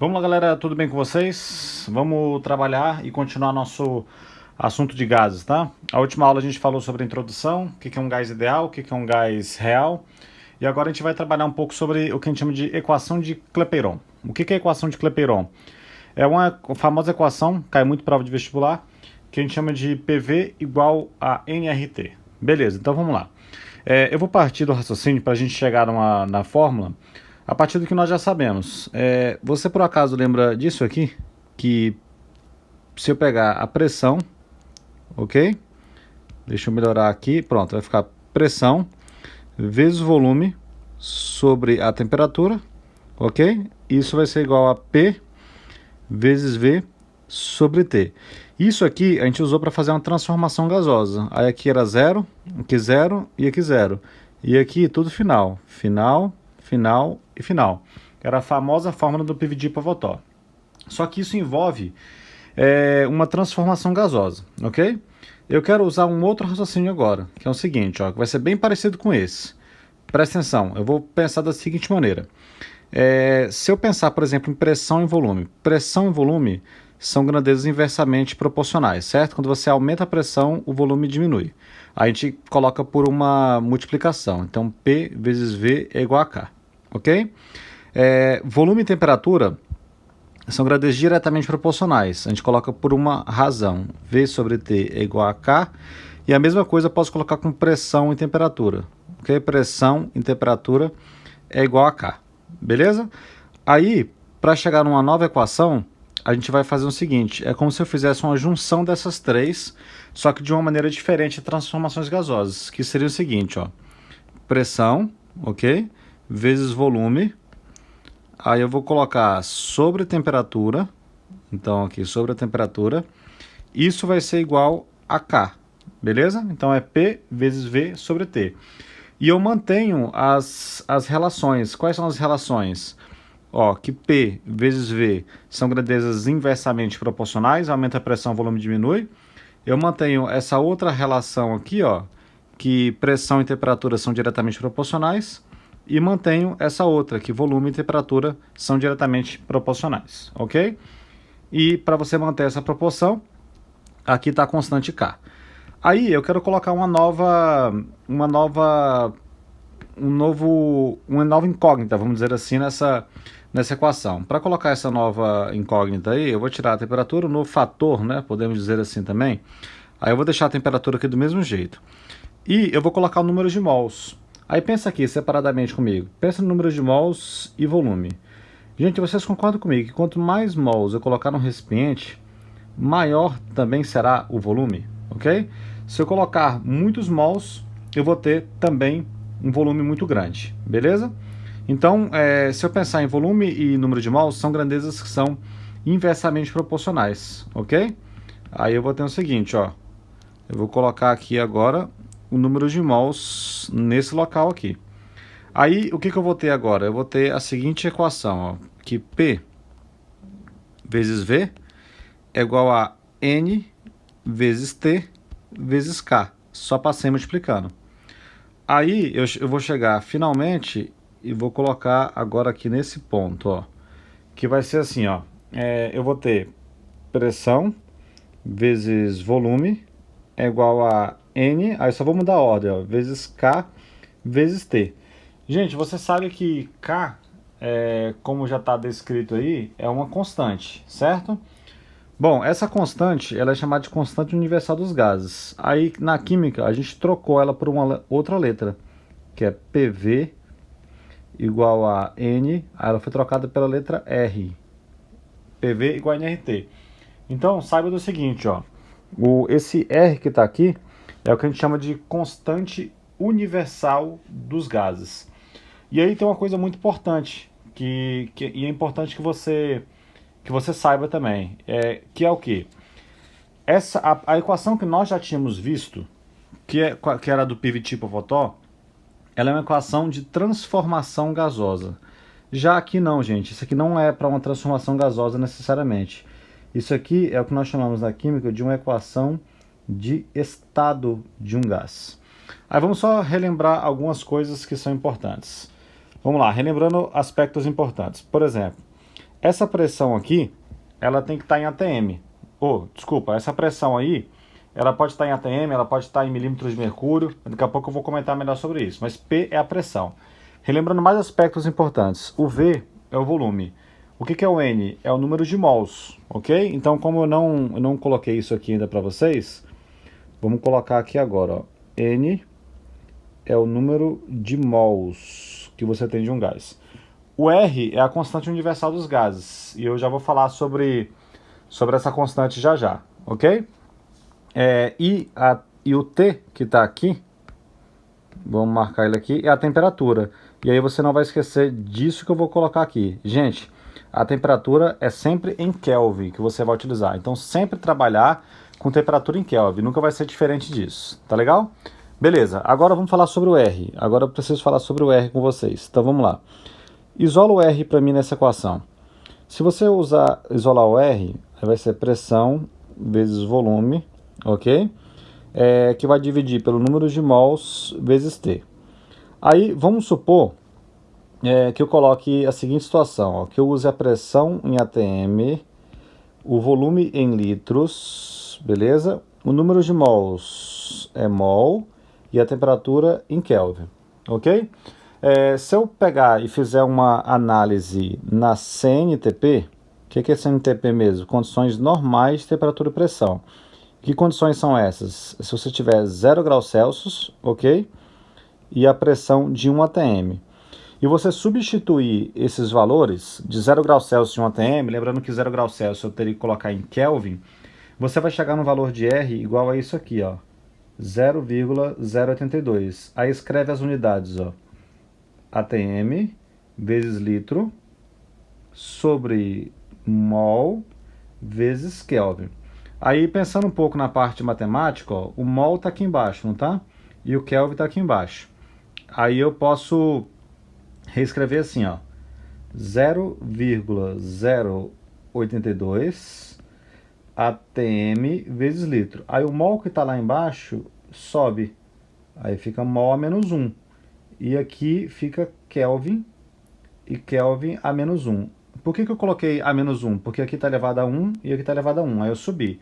Vamos lá, galera, tudo bem com vocês? Vamos trabalhar e continuar nosso assunto de gases, tá? A última aula a gente falou sobre a introdução, o que é um gás ideal, o que é um gás real, e agora a gente vai trabalhar um pouco sobre o que a gente chama de equação de Clapeyron. O que é a equação de Clapeyron? É uma famosa equação, cai muito em prova de vestibular, que a gente chama de PV igual a nRT. Beleza, então vamos lá. Eu vou partir do raciocínio para a gente chegar na fórmula, a partir do que nós já sabemos. Você por acaso lembra disso aqui? Que se eu pegar a pressão, ok? Deixa eu melhorar aqui, pronto, vai ficar pressão vezes volume sobre a temperatura, ok? Isso vai ser igual a P vezes V sobre T. Isso aqui a gente usou para fazer uma transformação gasosa. Aí aqui era zero, aqui zero e aqui zero. E aqui tudo final. Final, final e final. Era a famosa fórmula do PVD/Votó. Só que isso envolve uma transformação gasosa, ok? Eu quero usar um outro raciocínio agora, que é o seguinte, ó, que vai ser bem parecido com esse. Presta atenção, eu vou pensar da seguinte maneira. Se eu pensar, por exemplo, em pressão e volume. Pressão e volume são grandezas inversamente proporcionais, certo? Quando você aumenta a pressão, o volume diminui. A gente coloca por uma multiplicação. Então, P vezes V é igual a K, ok? Volume e temperatura são grandezas diretamente proporcionais. A gente coloca por uma razão. V sobre T é igual a K. E a mesma coisa eu posso colocar com pressão e temperatura. Ok? Pressão e temperatura é igual a K. Beleza? Aí, para chegar numa nova equação, a gente vai fazer o seguinte. É como se eu fizesse uma junção dessas três, só que de uma maneira diferente de transformações gasosas. Que seria o seguinte, ó. Pressão, ok? Vezes volume. Aí eu vou colocar sobre temperatura. Então aqui sobre a temperatura. Isso vai ser igual a K. Beleza? Então é P vezes V sobre T. E eu mantenho as relações. Quais são as relações? Ó, que P vezes V são grandezas inversamente proporcionais. Aumenta a pressão, o volume diminui. Eu mantenho essa outra relação aqui, ó, que pressão e temperatura são diretamente proporcionais. E mantenho essa outra, que volume e temperatura são diretamente proporcionais, ok? E para você manter essa proporção, aqui está a constante K. Aí eu quero colocar uma nova incógnita, vamos dizer assim, nessa equação. Para colocar essa nova incógnita aí, eu vou tirar a temperatura, um novo fator, né? Podemos dizer assim também. Aí eu vou deixar a temperatura aqui do mesmo jeito. E eu vou colocar o número de mols. Aí pensa aqui separadamente comigo. Pensa no número de mols e volume. Gente, vocês concordam comigo que quanto mais mols eu colocar no recipiente, maior também será o volume, ok? Se eu colocar muitos mols, eu vou ter também um volume muito grande, beleza? Então, se eu pensar em volume e número de mols, são grandezas que são inversamente proporcionais, ok? Aí eu vou ter o seguinte, ó. Eu vou colocar aqui agora o número de mols nesse local aqui. Aí, o que eu vou ter agora? Eu vou ter a seguinte equação, ó, que P vezes V é igual a N vezes T vezes K. Só passei multiplicando. Aí, eu vou chegar finalmente e vou colocar agora aqui nesse ponto, ó, que vai ser assim, ó. Eu vou ter pressão vezes volume é igual a N, aí só vou mudar a ordem, ó, vezes K vezes T. Gente, você sabe que K, como já está descrito aí, é uma constante, certo? Bom, essa constante ela é chamada de constante universal dos gases. Aí na química a gente trocou ela por uma outra letra, que é PV igual a N, aí ela foi trocada pela letra R. PV igual a nRT. Então saiba do seguinte, ó, esse R que está aqui é o que a gente chama de constante universal dos gases. E aí tem uma coisa muito importante, e é importante que você saiba também, que é o que? A equação que nós já tínhamos visto, que era do PVT/Votó, ela é uma equação de transformação gasosa. Já aqui não, gente, isso aqui não é para uma transformação gasosa necessariamente. Isso aqui é o que nós chamamos na química de uma equação de estado de um gás. Aí vamos só relembrar algumas coisas que são importantes. Vamos lá, relembrando aspectos importantes. Por exemplo, essa pressão aqui, ela tem que estar em ATM. Desculpa, essa pressão aí, ela pode estar em ATM, ela pode estar em milímetros de mercúrio. Daqui a pouco eu vou comentar melhor sobre isso. Mas P é a pressão. Relembrando mais aspectos importantes. O V é o volume. O que é o N? É o número de mols, ok? Então, como eu não coloquei isso aqui ainda para vocês, vamos colocar aqui agora, ó. N é o número de mols que você tem de um gás. O R é a constante universal dos gases. E eu já vou falar sobre essa constante já já, ok? E o T que está aqui, vamos marcar ele aqui, é a temperatura. E aí você não vai esquecer disso que eu vou colocar aqui. Gente, a temperatura é sempre em Kelvin que você vai utilizar. Então sempre trabalhar com temperatura em Kelvin, nunca vai ser diferente disso, tá legal? Beleza, agora vamos falar sobre o R. Agora eu preciso falar sobre o R com vocês. Então vamos lá. Isola o R para mim nessa equação. Se você isolar o R, vai ser pressão vezes volume, ok? Que vai dividir pelo número de mols vezes T. Aí vamos supor que eu coloque a seguinte situação, ó, que eu use a pressão em ATM, o volume em litros, beleza? O número de mols é mol e a temperatura em Kelvin, ok? Se eu pegar e fizer uma análise na CNTP, o que é CNTP mesmo? Condições normais de temperatura e pressão. Que condições são essas? Se você tiver 0 graus Celsius, ok? E a pressão de 1 atm. E você substituir esses valores de 0 graus Celsius e 1 atm, lembrando que 0 graus Celsius eu teria que colocar em Kelvin, você vai chegar no valor de R igual a isso aqui, ó, 0,082. Aí escreve as unidades, ó, atm vezes litro sobre mol vezes Kelvin. Aí, pensando um pouco na parte matemática, ó, o mol está aqui embaixo, não tá? E o Kelvin está aqui embaixo. Aí eu posso reescrever assim, ó, 0,082 atm vezes litro. Aí o mol que está lá embaixo sobe. Aí fica mol a menos 1. E aqui fica Kelvin e Kelvin a menos 1. Por que eu coloquei a menos 1? Porque aqui está elevado a 1 e aqui está elevado a 1. Aí eu subi.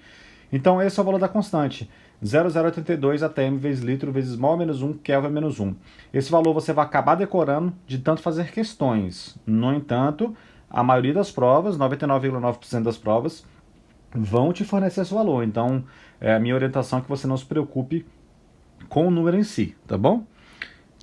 Então esse é o valor da constante. 0,082 atm vezes litro vezes mol menos 1, Kelvin menos 1. Esse valor você vai acabar decorando de tanto fazer questões. No entanto, a maioria das provas, 99,9% das provas, vão te fornecer esse valor. Então, a minha orientação é que você não se preocupe com o número em si, tá bom?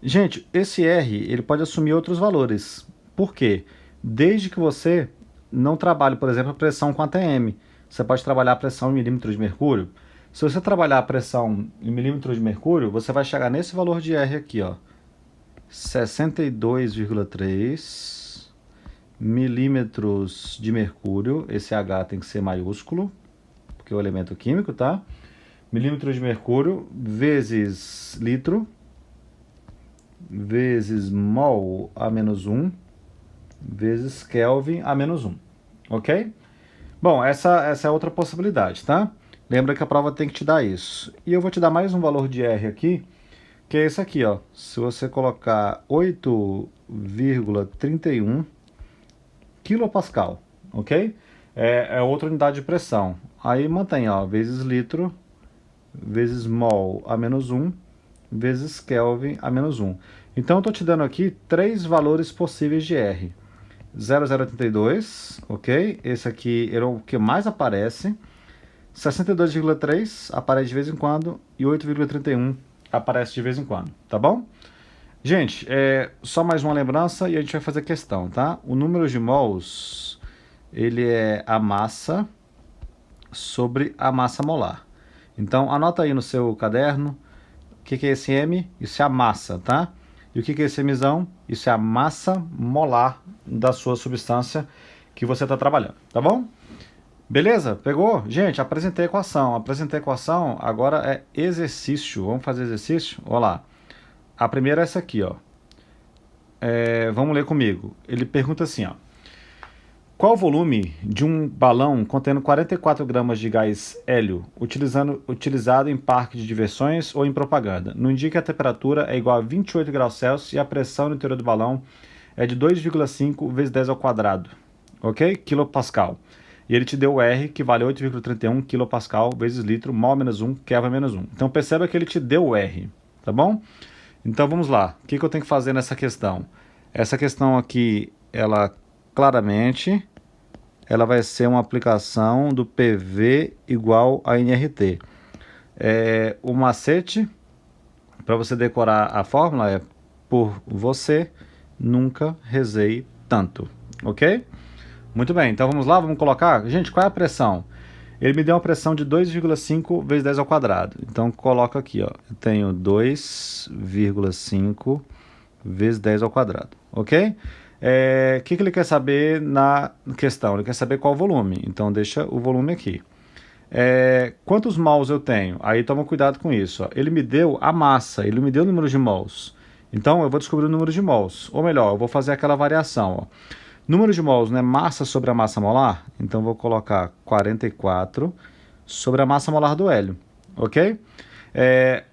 Gente, esse R, ele pode assumir outros valores. Por quê? Desde que você não trabalhe, por exemplo, a pressão com ATM. Você pode trabalhar a pressão em milímetros de mercúrio. Se você trabalhar a pressão em milímetros de mercúrio, você vai chegar nesse valor de R aqui, ó, 62,3 milímetros de mercúrio. Esse H tem que ser maiúsculo, porque é o elemento químico, tá? Milímetros de mercúrio vezes litro, vezes mol a menos 1, vezes Kelvin a menos 1, ok? Bom, essa é outra possibilidade, tá? Lembra que a prova tem que te dar isso. E eu vou te dar mais um valor de R aqui, que é esse aqui, ó. Se você colocar 8,31 quilopascal, ok? É outra unidade de pressão. Aí mantém, ó, vezes litro, vezes mol a menos 1, vezes Kelvin a menos 1. Então eu estou te dando aqui 3 valores possíveis de R. 0,082, ok? Esse aqui é o que mais aparece. 62,3 aparece de vez em quando e 8,31 aparece de vez em quando, tá bom? Gente, só mais uma lembrança e a gente vai fazer questão, tá? O número de mols, ele é a massa sobre a massa molar. Então, anota aí no seu caderno o que é esse M, isso é a massa, tá? E o que é esse Mzão? Isso é a massa molar da sua substância que você está trabalhando, tá bom? Beleza? Pegou? Gente, apresentei a equação. Agora é exercício. Vamos fazer exercício? Olha lá. A primeira é essa aqui, ó. Vamos ler comigo. Ele pergunta assim, ó. Qual o volume de um balão contendo 44 gramas de gás hélio utilizado em parque de diversões ou em propaganda? Nos indica que a temperatura é igual a 28 graus Celsius e a pressão no interior do balão é de 2,5 vezes 10 ao quadrado. ok? Quilopascal. E ele te deu o R, que vale 8,31 quilopascal vezes litro, mol menos 1, Kelvin menos 1. Então perceba que ele te deu o R, tá bom? Então vamos lá. O que eu tenho que fazer nessa questão? Essa questão aqui, ela claramente, ela vai ser uma aplicação do PV igual a NRT. O macete para você decorar a fórmula é: por você, nunca rezei tanto, ok? Muito bem, então vamos lá, vamos colocar. Gente, qual é a pressão? Ele me deu uma pressão de 2,5 vezes 10 ao quadrado. Então coloca aqui, ó. Eu tenho 2,5 vezes 10 ao quadrado, ok? O que ele quer saber na questão? Ele quer saber qual o volume. Então deixa o volume aqui. Quantos mols eu tenho? Aí toma cuidado com isso. Ó. Ele me deu a massa, ele me deu o número de mols. Então eu vou descobrir o número de mols. Ou melhor, eu vou fazer aquela variação. Ó. Número de mols não é massa sobre a massa molar? Então eu vou colocar 44 sobre a massa molar do hélio. Ok?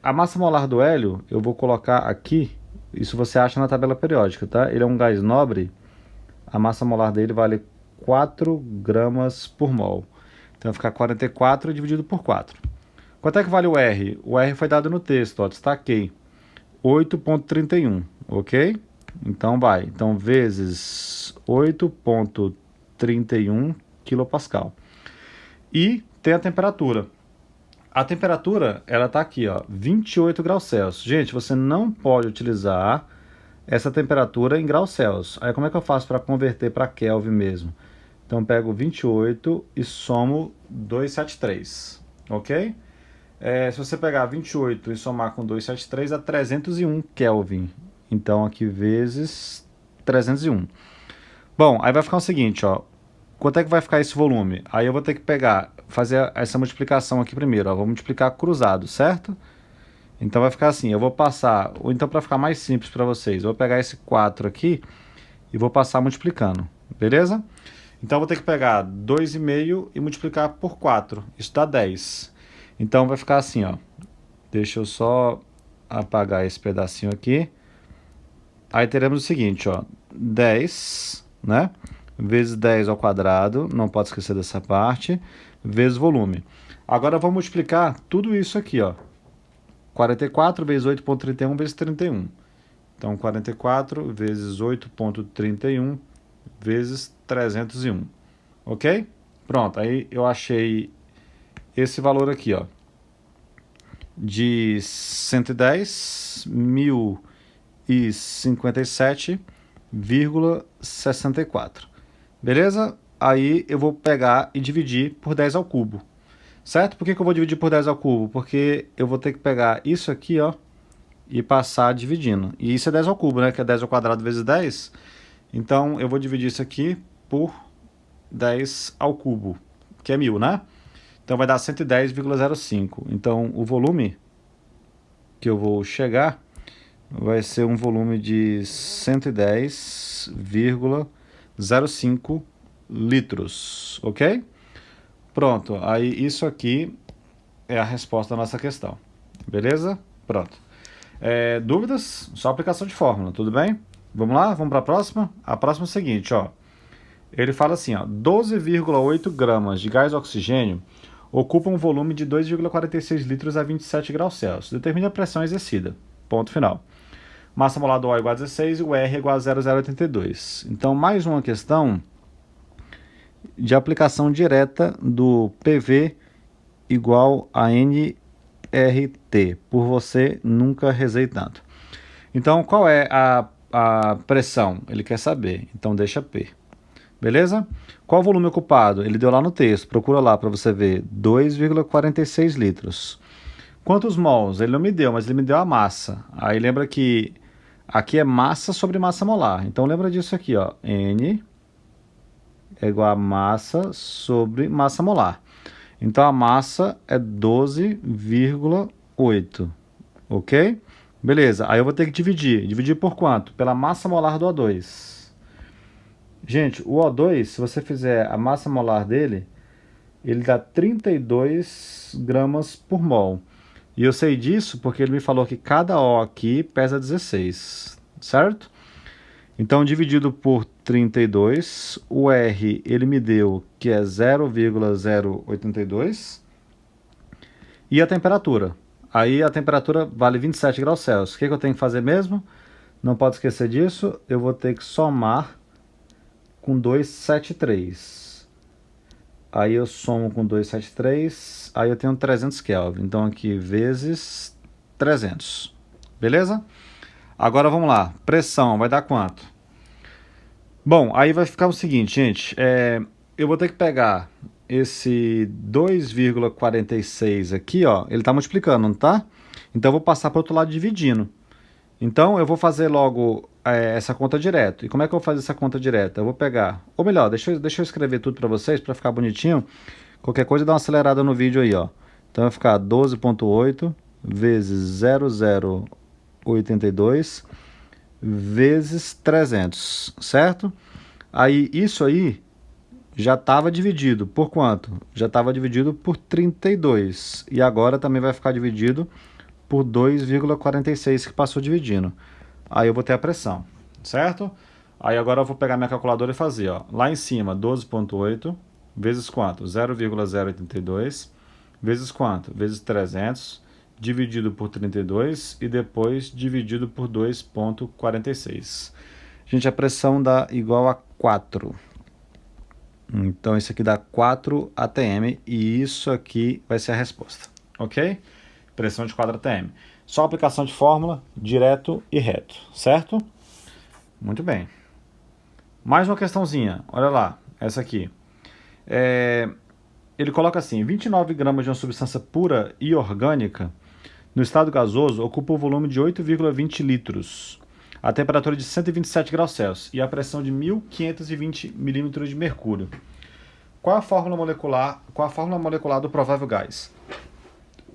A massa molar do hélio eu vou colocar aqui. Isso você acha na tabela periódica, tá? Ele é um gás nobre. A massa molar dele vale 4 gramas por mol. Então vai ficar 44 dividido por 4. Quanto é que vale o R? O R foi dado no texto, ó, destaquei. 8,31, ok? Então vai. Então vezes 8,31 quilopascal. E tem a temperatura. A temperatura, ela tá aqui, ó, 28 graus Celsius. Gente, você não pode utilizar essa temperatura em graus Celsius. Aí como é que eu faço para converter para Kelvin mesmo? Então eu pego 28 e somo 273, ok? Se você pegar 28 e somar com 273 dá 301 Kelvin. Então aqui vezes 301. Bom, aí vai ficar o seguinte, ó. Quanto é que vai ficar esse volume? Aí eu vou ter que fazer essa multiplicação aqui primeiro, ó. Vou multiplicar cruzado, certo? Então vai ficar assim, eu vou passar, ou então para ficar mais simples para vocês, eu vou pegar esse 4 aqui e vou passar multiplicando, beleza? Então eu vou ter que pegar 2,5 e multiplicar por 4, isso dá 10. Então vai ficar assim, ó. Deixa eu só apagar esse pedacinho aqui. Aí teremos o seguinte, ó, 10, né? Vezes 10 ao quadrado, não pode esquecer dessa parte, vezes volume. Agora vamos multiplicar tudo isso aqui, ó. 44 vezes 8,31 vezes 31. Então 44 vezes 8,31 vezes 301. Ok? Pronto, aí eu achei esse valor aqui, ó, de 110.057,64. Beleza? Aí eu vou pegar e dividir por 10 ao cubo. Certo? Por que eu vou dividir por 10 ao cubo? Porque eu vou ter que pegar isso aqui, ó, e passar dividindo. E isso é 10 ao cubo, né? Que é 10 ao quadrado vezes 10. Então eu vou dividir isso aqui por 10 ao cubo, que é 1000, né? Então vai dar 110,05. Então o volume que eu vou chegar vai ser um volume de 110,05 litros, ok? Pronto, aí isso aqui é a resposta da nossa questão, beleza? Pronto. Dúvidas? Só aplicação de fórmula, tudo bem? Vamos lá, vamos para a próxima? A próxima é o seguinte, ó. Ele fala assim, ó, 12,8 gramas de gás oxigênio ocupa um volume de 2,46 litros a 27 graus Celsius. Determine a pressão exercida. Ponto final. Massa molar do O igual a 16 e o R igual a 0,082. Então, mais uma questão de aplicação direta do PV igual a NRT. Por você, nunca rezei tanto. Então, qual é a pressão? Ele quer saber. Então, deixa P. Beleza? Qual o volume ocupado? Ele deu lá no texto. Procura lá para você ver. 2,46 litros. Quantos mols? Ele não me deu, mas ele me deu a massa. Aí lembra que aqui é massa sobre massa molar. Então lembra disso aqui, ó. N é igual a massa sobre massa molar. Então a massa é 12,8. Ok? Beleza. Aí eu vou ter que dividir. Dividir por quanto? Pela massa molar do O2. Gente, o O2, se você fizer a massa molar dele, ele dá 32 gramas por mol. E eu sei disso porque ele me falou que cada O aqui pesa 16, certo? Então, dividido por 32, o R ele me deu que é 0,082. E a temperatura? Aí a temperatura vale 27 graus Celsius. O que eu tenho que fazer mesmo? Não pode esquecer disso. Eu vou ter que somar com 273. Aí eu somo com 273. Aí eu tenho 300 Kelvin. Então aqui vezes 300. Beleza? Agora vamos lá. Pressão vai dar quanto? Bom, aí vai ficar o seguinte, gente. Eu vou ter que pegar esse 2,46 aqui, ó. Ele está multiplicando, não tá? Então eu vou passar para o outro lado dividindo. Então eu vou fazer logo essa conta direto. E como é que eu vou fazer essa conta direta? Eu vou pegar, ou melhor, deixa eu escrever tudo para vocês para ficar bonitinho. Qualquer coisa dá uma acelerada no vídeo aí, ó. Então vai ficar 12,8 vezes 0,082 vezes 300, certo? Aí isso aí já estava dividido por quanto? Já estava dividido por 32. E agora também vai ficar dividido por 2,46 que passou dividindo. Aí eu vou ter a pressão, certo? Aí agora eu vou pegar minha calculadora e fazer, ó. Lá em cima, 12,8 vezes quanto? 0,082 vezes quanto? Vezes 300 dividido por 32 e depois dividido por 2,46. Gente, a pressão dá igual a 4. Então isso aqui dá 4 atm e isso aqui vai ser a resposta, ok? Pressão de 4 atm. Só aplicação de fórmula, direto e reto, certo? Muito bem. Mais uma questãozinha, olha lá, essa aqui. Ele coloca assim, 29 gramas de uma substância pura e orgânica no estado gasoso ocupa o volume de 8,20 litros, a temperatura de 127 graus Celsius e a pressão de 1.520 milímetros de mercúrio. Qual a fórmula molecular do provável gás?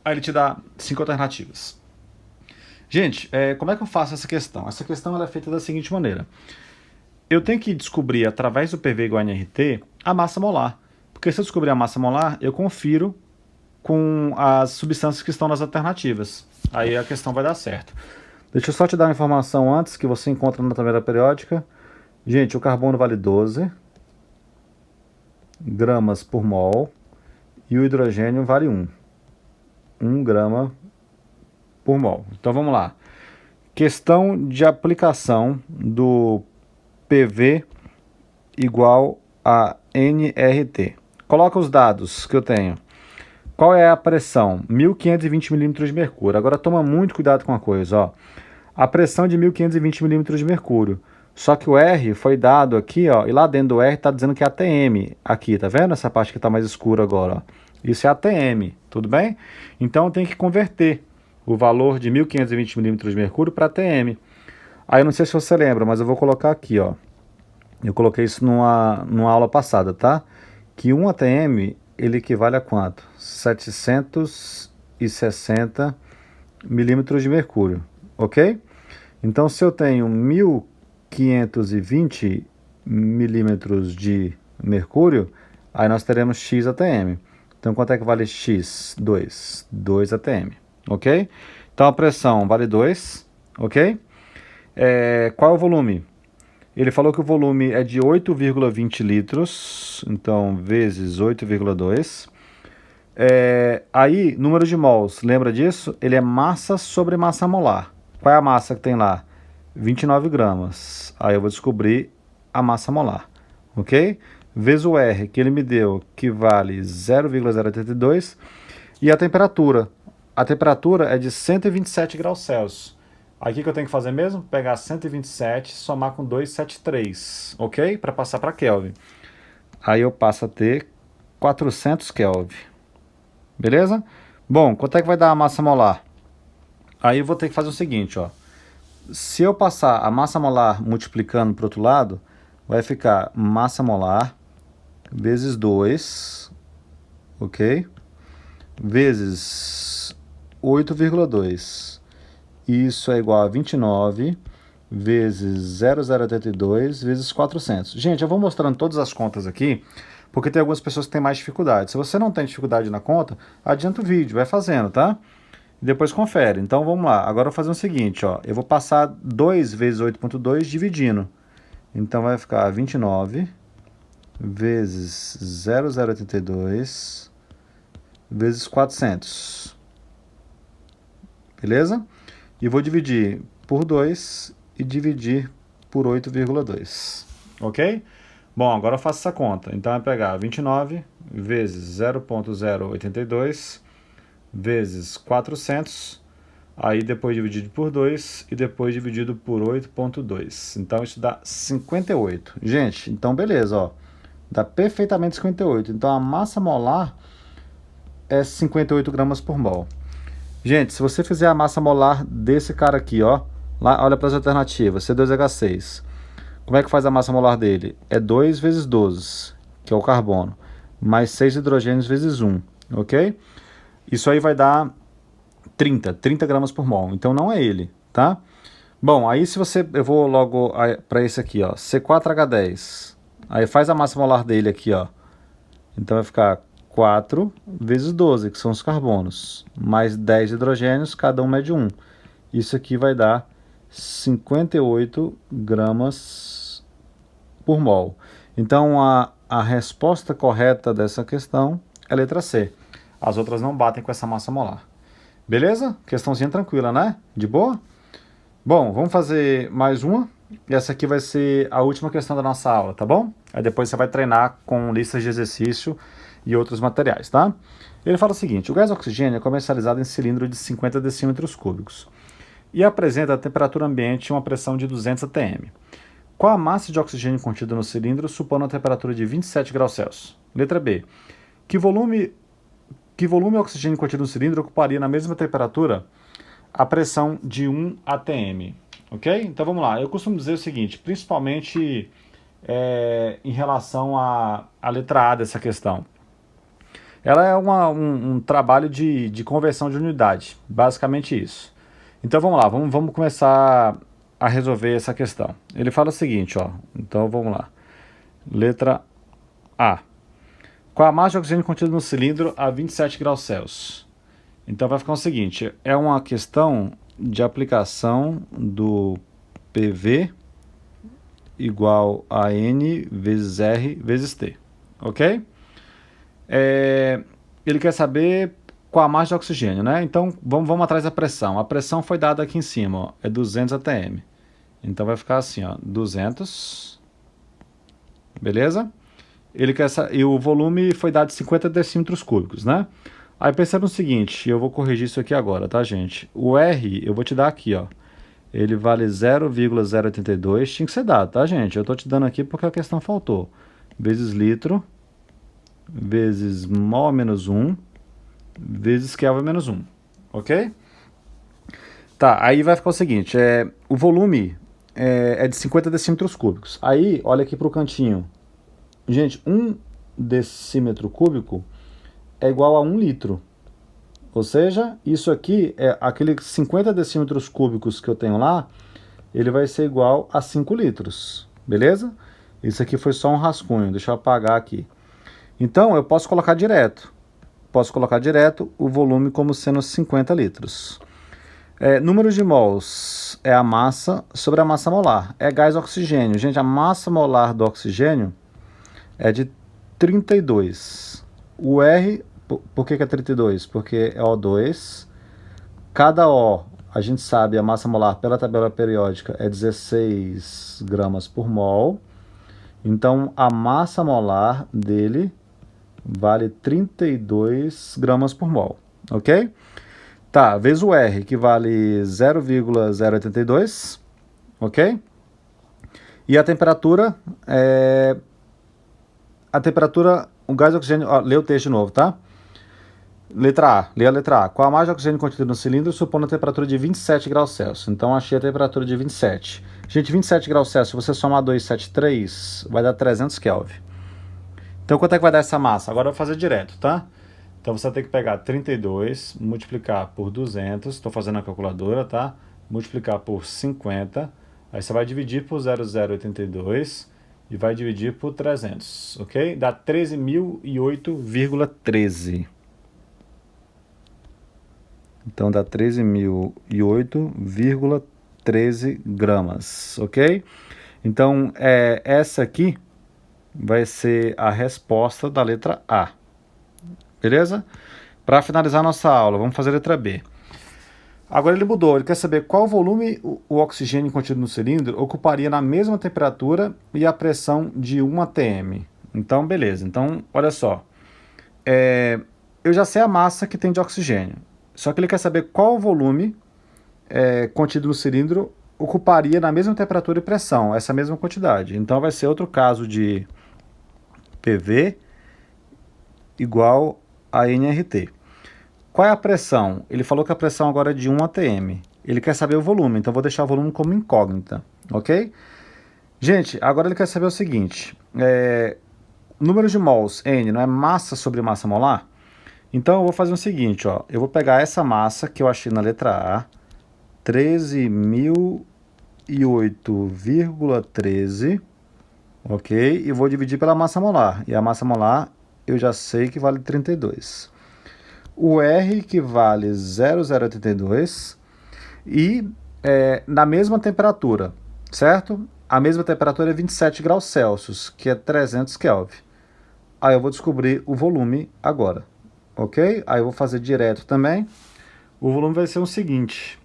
Aí ele te dá 5 alternativas. Gente, como é que eu faço essa questão? Essa questão ela é feita da seguinte maneira. Eu tenho que descobrir, através do PV igual a nRT, a massa molar. Porque se eu descobrir a massa molar, eu confiro com as substâncias que estão nas alternativas. Aí a questão vai dar certo. Deixa eu só te dar uma informação antes que você encontra na tabela periódica. Gente, o carbono vale 12 gramas por mol e o hidrogênio vale 1 grama por mol. Então vamos lá. Questão de aplicação do PV igual a nRT. Coloca os dados que eu tenho. Qual é a pressão? 1.520 milímetros de mercúrio. Agora toma muito cuidado com uma coisa, ó. A pressão de 1.520 milímetros de mercúrio. Só que o R foi dado aqui, ó, e lá dentro do R está dizendo que é ATM. Aqui, tá vendo? Essa parte que está mais escura agora, ó. Isso é ATM, tudo bem? Então tem que converter o valor de 1.520 milímetros de mercúrio para ATM. Aí eu não sei se você lembra, mas eu vou colocar aqui, ó. Eu coloquei isso numa aula passada, tá? Que 1 ATM ele equivale a quanto? 760 milímetros de mercúrio, ok? Então, se eu tenho 1.520 milímetros de mercúrio, aí nós teremos X ATM. Então, quanto é que vale X? 2 ATM, ok? Então, a pressão vale 2, ok? Qual é o volume? Ele falou que o volume é de 8,20 litros, então vezes 8,2. Aí, número de mols, lembra disso? Ele é massa sobre massa molar. Qual é a massa que tem lá? 29 gramas. Aí eu vou descobrir a massa molar, ok? Vezes o R, que ele me deu, que vale 0,082. E a temperatura. A temperatura é de 127 graus Celsius. Aqui que eu tenho que fazer mesmo? Pegar 127 e somar com 273, ok? Para passar para Kelvin. Aí eu passo a ter 400 Kelvin. Beleza? Bom, quanto é que vai dar a massa molar? Aí eu vou ter que fazer o seguinte, ó. Se eu passar a massa molar multiplicando para o outro lado, vai ficar massa molar vezes 2, ok? Vezes 8,2. Isso é igual a 29 vezes 0,082 vezes 400. Gente, eu vou mostrando todas as contas aqui, porque tem algumas pessoas que têm mais dificuldade. Se você não tem dificuldade na conta, adianta o vídeo, vai fazendo, tá? E depois confere. Então vamos lá. Agora eu vou fazer o seguinte, ó. Eu vou passar 2 vezes 8,2 dividindo. Então vai ficar 29 vezes 0,082 vezes 400. Beleza? E vou dividir por 2 e dividir por 8,2. Ok? Bom, agora eu faço essa conta. Então vai pegar 29 vezes 0,082 vezes 400, aí depois dividido por 2 e depois dividido por 8,2. Então isso dá 58. Gente, então beleza, ó. Dá perfeitamente 58. Então a massa molar é 58 gramas por mol. Gente, se você fizer a massa molar desse cara aqui, ó, lá, olha para as alternativas, C2H6. Como é que faz a massa molar dele? É 2 vezes 12, que é o carbono, mais 6 hidrogênios vezes 1, ok? Isso aí vai dar 30 gramas por mol, então não é ele, tá? Bom, aí se você, eu vou logo para esse aqui, ó, C4H10. Aí faz a massa molar dele aqui, ó. Então vai ficar 4 vezes 12, que são os carbonos, mais 10 hidrogênios, cada um mede 1. Isso aqui vai dar 58 gramas por mol. Então a resposta correta dessa questão é a letra C. As outras não batem com essa massa molar. Beleza? Questãozinha tranquila, né? De boa? Bom, vamos fazer mais uma. E essa aqui vai ser a última questão da nossa aula, tá bom? Aí depois você vai treinar com listas de exercício e outros materiais, tá? Ele fala o seguinte: o gás oxigênio é comercializado em cilindro de 50 decímetros cúbicos e apresenta a temperatura ambiente e uma pressão de 200 atm. Qual a massa de oxigênio contida no cilindro, supondo a temperatura de 27 graus Celsius? Letra B. Que volume o oxigênio contido no cilindro ocuparia na mesma temperatura a pressão de 1 atm? Ok? Então vamos lá. Eu costumo dizer o seguinte, principalmente em relação à letra A dessa questão. Ela é um trabalho de conversão de unidade, basicamente isso. Então vamos lá, vamos começar a resolver essa questão. Ele fala o seguinte, ó. Então vamos lá. Letra A. Qual a massa de oxigênio contida no cilindro a 27 graus Celsius? Então vai ficar o seguinte, é uma questão de aplicação do PV igual a N vezes R vezes T, ok? Ele quer saber qual a massa de oxigênio, né? Então vamos atrás da pressão. A pressão foi dada aqui em cima, ó, é 200 atm. Então vai ficar assim, ó, 200, beleza? E o volume foi dado de 50 decímetros cúbicos, né? Aí perceba o seguinte, eu vou corrigir isso aqui agora, tá, gente? O R, eu vou te dar aqui, ó. Ele vale 0,082, tinha que ser dado, tá, gente? Eu tô te dando aqui porque a questão faltou. Vezes litro, vezes mol menos 1, vezes Kelvin menos 1, ok? Tá, aí vai ficar o seguinte, o volume é de 50 decímetros cúbicos. Aí, olha aqui pro cantinho. Gente, 1 decímetro cúbico é igual a 1 litro. Ou seja, isso aqui, aqueles 50 decímetros cúbicos que eu tenho lá, ele vai ser igual a 5 litros, beleza? Isso aqui foi só um rascunho, deixa eu apagar aqui. Então, eu posso colocar direto. Posso colocar direto o volume como sendo 50 litros. Número de mols é a massa sobre a massa molar. É gás oxigênio. Gente, a massa molar do oxigênio é de 32. O R, por que é 32? Porque é O2. Cada O, a gente sabe, a massa molar pela tabela periódica é 16 gramas por mol. Então, a massa molar dele vale 32 gramas por mol, ok? Tá, vezes o R, que vale 0,082, ok? E a temperatura, o gás oxigênio, ó, lê o texto de novo, tá? Letra A, lê a letra A. Qual a massa de oxigênio contida no cilindro, supondo a temperatura de 27 graus Celsius? Então, achei a temperatura de 27. Gente, 27 graus Celsius, se você somar 273, vai dar 300 Kelvin. Então, quanto é que vai dar essa massa? Agora eu vou fazer direto, tá? Então, você vai ter que pegar 32, multiplicar por 200, estou fazendo a calculadora, tá? Multiplicar por 50, aí você vai dividir por 0,082 e vai dividir por 300, ok? Dá 13.008,13. Então, dá 13.008,13 gramas, ok? Então, essa aqui vai ser a resposta da letra A. Beleza? Para finalizar nossa aula, vamos fazer a letra B. Agora ele mudou, ele quer saber qual volume o oxigênio contido no cilindro ocuparia na mesma temperatura e a pressão de 1 atm. Então, beleza. Então, olha só. Eu já sei a massa que tem de oxigênio. Só que ele quer saber qual volume contido no cilindro ocuparia na mesma temperatura e pressão, essa mesma quantidade. Então vai ser outro caso de PV igual a nRT. Qual é a pressão? Ele falou que a pressão agora é de 1 atm. Ele quer saber o volume, então vou deixar o volume como incógnita, ok? Gente, agora ele quer saber o seguinte, número de mols, N, não é massa sobre massa molar? Então eu vou fazer o seguinte, ó, eu vou pegar essa massa que eu achei na letra A, 13.008,13, ok? E vou dividir pela massa molar. E a massa molar eu já sei que vale 32. O R que vale 0,082 e na mesma temperatura, certo? A mesma temperatura é 27 graus Celsius, que é 300 Kelvin. Aí eu vou descobrir o volume agora, ok? Aí eu vou fazer direto também. O volume vai ser o seguinte...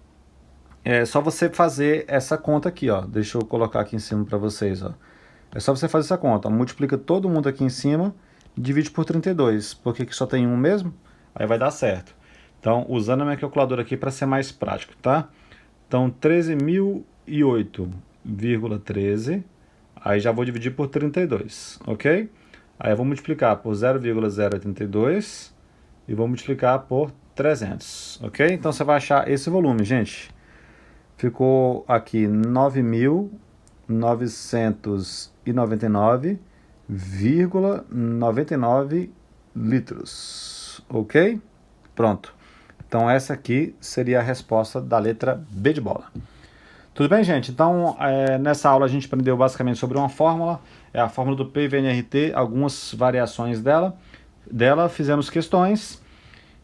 É só você fazer essa conta aqui, ó. Deixa eu colocar aqui em cima para vocês, ó. É só você fazer essa conta. Multiplica todo mundo aqui em cima e divide por 32. Porque que só tem um mesmo? Aí vai dar certo. Então, usando a minha calculadora aqui para ser mais prático, tá? Então, 13.008,13. Aí já vou dividir por 32, ok? Aí eu vou multiplicar por 0,082 e vou multiplicar por 300, ok? Então, você vai achar esse volume, gente. Ficou aqui 9.999,99 litros, ok? Pronto. Então essa aqui seria a resposta da letra B de bola. Tudo bem, gente? Então nessa aula a gente aprendeu basicamente sobre uma fórmula, é a fórmula do PVNRT, algumas variações dela, fizemos questões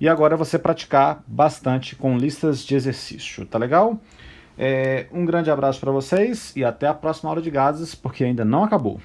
e agora você praticar bastante com listas de exercício, tá legal? Um grande abraço para vocês e até a próxima aula de gases, porque ainda não acabou.